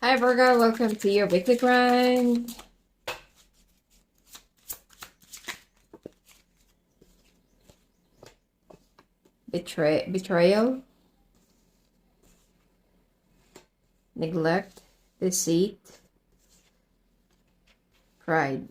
Hi Virgo, welcome to your weekly grind. Betrayal, neglect, deceit, pride.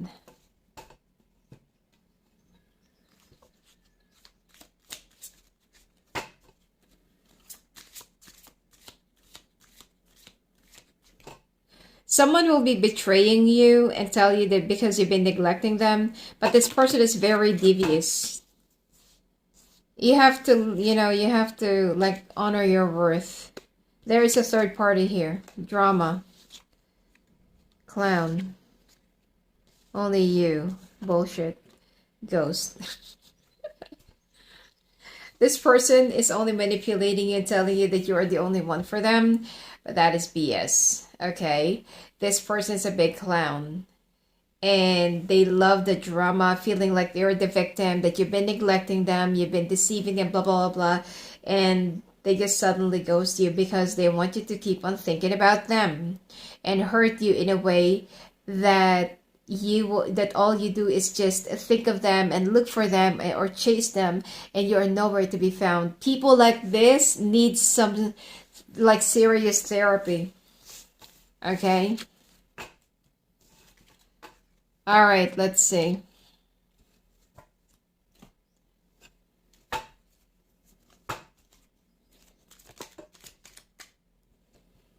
Someone will be betraying you and tell you that because you've been neglecting them, but this person is very devious. You have to, you have to like honor your worth. There is a third party here. Drama. Clown. Only you. Bullshit. Ghost. This person is only manipulating you and telling you that you are the only one for them, but that is BS. Okay? This person is a big clown. And they love the drama, feeling like they're the victim, that you've been neglecting them, you've been deceiving them, blah, blah, blah, blah. And they just suddenly ghost you because they want you to keep on thinking about them and hurt you in a way that that all you do is just think of them and look for them or chase them, and you are nowhere to be found. People like this need some like serious therapy. Okay? All right, let's see.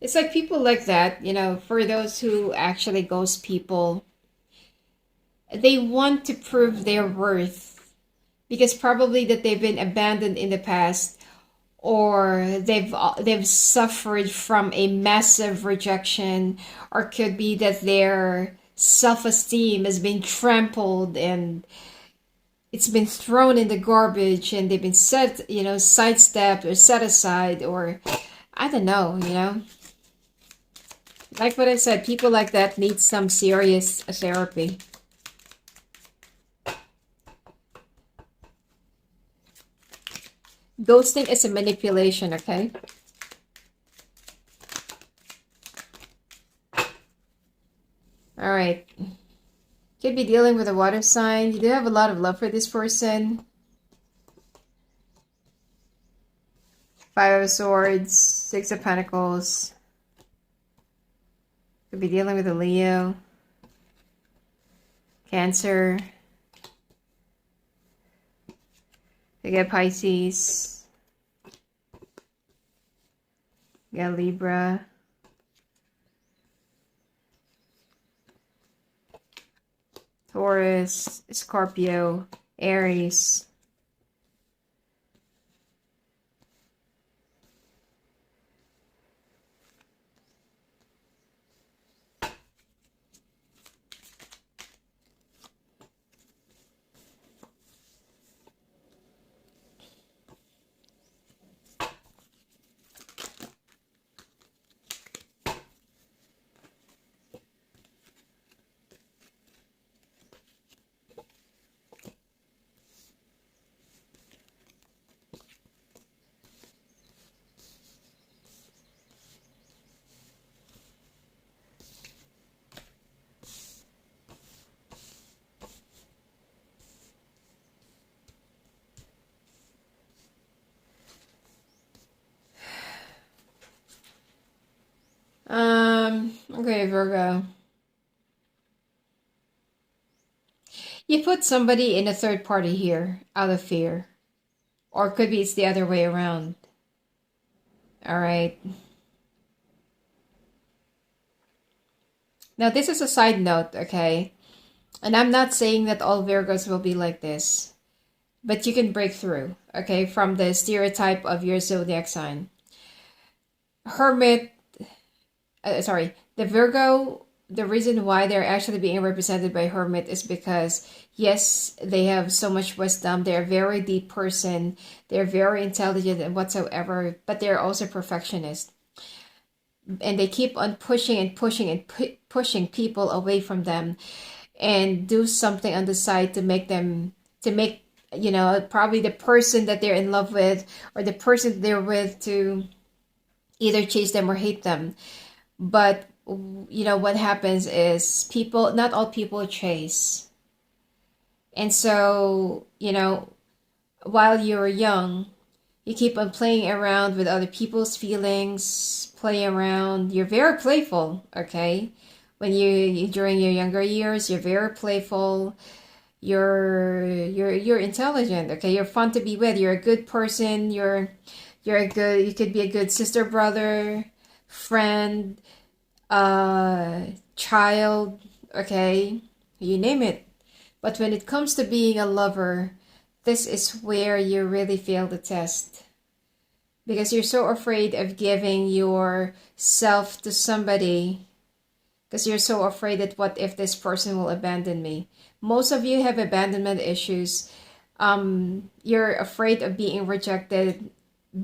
It's like people like that, for those who actually ghost people, they want to prove their worth because probably that they've been abandoned in the past, or they've suffered from a massive rejection, or could be that their self-esteem has been trampled and it's been thrown in the garbage, and they've been sidestepped or set aside, or I don't know. Like what I said, people like that need some serious therapy. Ghosting is a manipulation, okay? All right. Could be dealing with a water sign. You do have a lot of love for this person. Five of Swords, Six of Pentacles. Could be dealing with a Leo. Cancer. You get Pisces. You got Libra. Taurus, Scorpio, Aries. Okay, Virgo. You put somebody in a third party here out of fear. Or it could be it's the other way around. All right. Now, this is a side note, okay? And I'm not saying that all Virgos will be like this. But you can break through, okay, from the stereotype of your zodiac sign. Hermit, the Virgo, the reason why they're actually being represented by Hermit is because, yes, they have so much wisdom. They're a very deep person. They're very intelligent and whatsoever, but they're also perfectionist. And they keep on pushing and pushing and pushing people away from them, and do something on the side to make probably the person that they're in love with or the person they're with to either chase them or hate them. But what happens is people, not all people chase. And so, while you're young, you keep on playing around with other people's feelings, play around. You're very playful, okay? When during your younger years, you're very playful. You're intelligent, okay? You're fun to be with. You're a good person. You could be a good sister, brother, friend, child, okay? You name it. But when it comes to being a lover, this is where you really fail the test. Because you're so afraid of giving yourself to somebody. Because you're so afraid that what if this person will abandon me? Most of you have abandonment issues. You're afraid of being rejected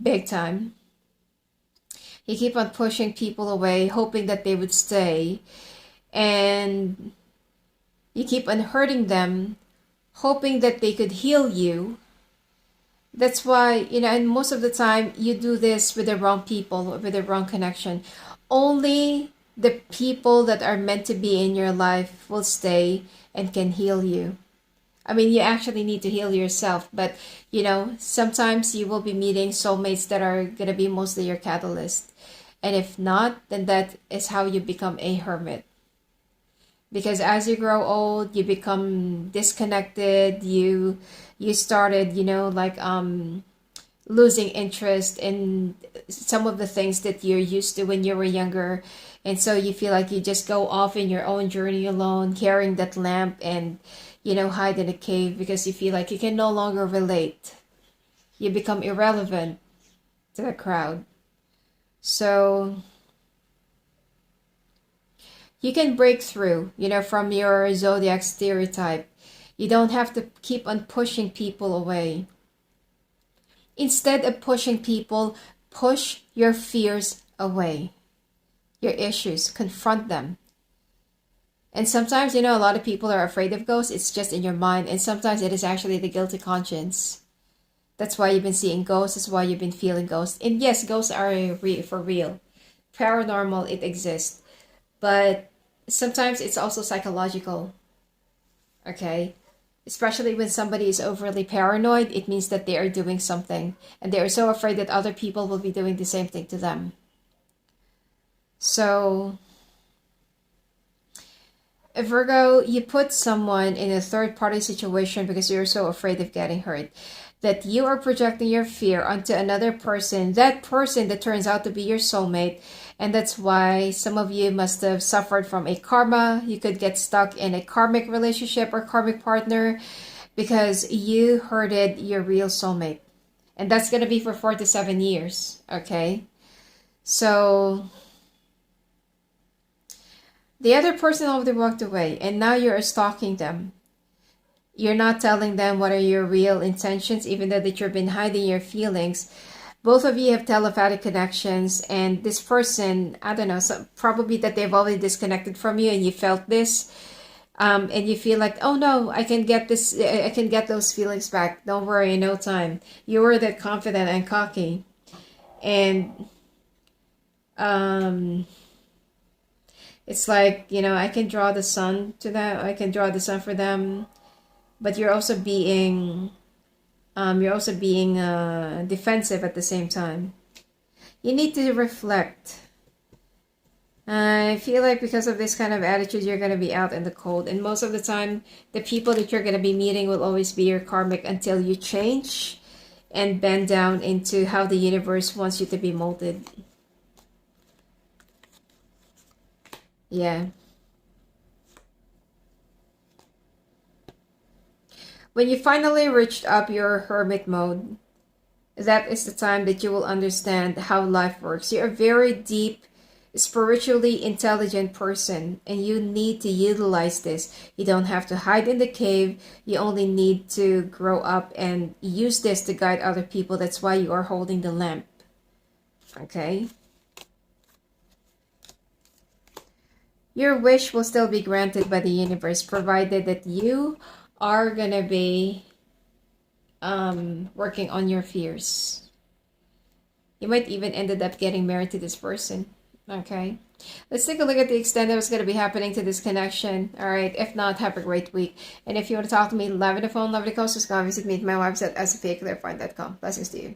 big time. You keep on pushing people away, hoping that they would stay. And you keep on hurting them, hoping that they could heal you. That's why, and most of the time you do this with the wrong people, with the wrong connection. Only the people that are meant to be in your life will stay and can heal you. I mean, you actually need to heal yourself, but sometimes you will be meeting soulmates that are going to be mostly your catalyst. And if not, then that is how you become a hermit. Because as you grow old, you become disconnected. You started, losing interest in some of the things that you're used to when you were younger. And so you feel like you just go off in your own journey alone, carrying that lamp and, hide in a cave because you feel like you can no longer relate. You become irrelevant to the crowd. So you can break through, from your zodiac stereotype. You don't have to keep on pushing people away. Instead of pushing people, push your fears away. Your issues, confront them. And sometimes, a lot of people are afraid of ghosts. It's just in your mind. And sometimes it is actually the guilty conscience. That's why you've been seeing ghosts. That's why you've been feeling ghosts. And yes, ghosts are for real. Paranormal, it exists. But sometimes it's also psychological. Okay? Especially when somebody is overly paranoid, it means that they are doing something. And they are so afraid that other people will be doing the same thing to them. So, Virgo, you put someone in a third-party situation because you're so afraid of getting hurt. That you are projecting your fear onto another person. That person that turns out to be your soulmate. And that's why some of you must have suffered from a karma. You could get stuck in a karmic relationship or karmic partner because you hurted your real soulmate. And that's going to be for 4 to 7 years. Okay? So the other person already walked away and now you're stalking them. You're not telling them what are your real intentions, even though that you've been hiding your feelings. Both of you have telepathic connections, and this person, I don't know, probably that they've already disconnected from you, and you felt this, and you feel like, oh no, I can get this, I can get those feelings back. Don't worry, in no time. You were that confident and cocky, and it's like, I can draw the sun to them. I can draw the sun for them. But you're also being defensive at the same time. You need to reflect. I feel like because of this kind of attitude, you're going to be out in the cold. And most of the time, the people that you're going to be meeting will always be your karmic until you change and bend down into how the universe wants you to be molded. Yeah. When you finally reached up your hermit mode, that is the time that you will understand how life works. You're a very deep, spiritually intelligent person, and you need to utilize this. You don't have to hide in the cave. You only need to grow up and use this to guide other people. That's why you are holding the lamp. Okay? Your wish will still be granted by the universe, provided that you are gonna be working on your fears. You might even ended up getting married to this person. Okay. Let's take a look at the extent of what's going to be happening to this connection. All right. If not, have a great week. And if you want to talk to me live on the phone, love the calls, just go and visit me at my website, sfaclarifine.com. Blessings to you.